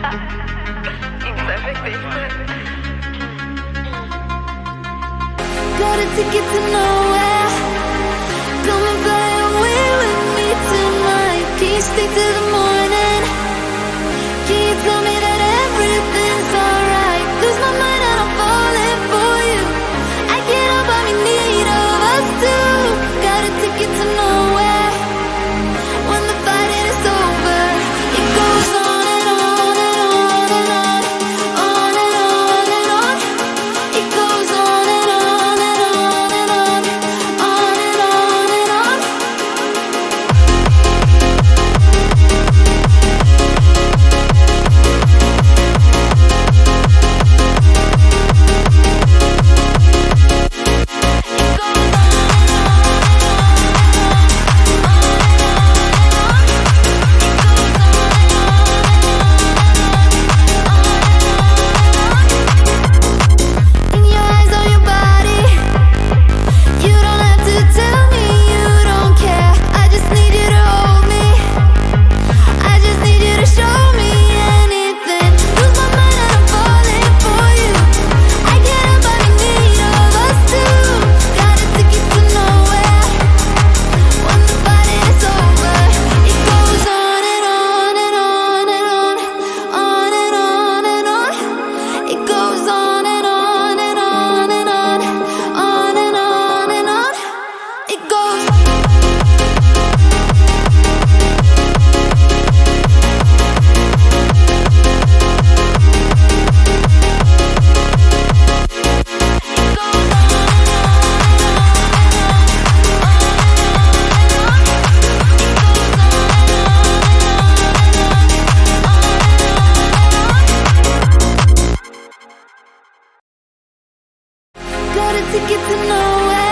Got a ticket to nowhere. Come and fly away with me tonight. Can you stay till the morning? Can you tell me that everything's alright? Lose my mind and I'm falling for you. I can't help but be need of us two. Got a ticket to nowhere. When the fighting is over, it goes on and on and on and on. On and on and on. It goes on and on and on and on. On and on and on. In your eyes or your body, you don't have to tell me you don't care. I just need you to hold me. I just need you to show me anything. Lose my mind and I'm falling for you. I can't help but be need of us two. Got a ticket to nowhere. When the fighting is over, it goes on and on and on and on. On and on and on. It goes on and on and on and on. On and on and on. It goes. Got a ticket to nowhere.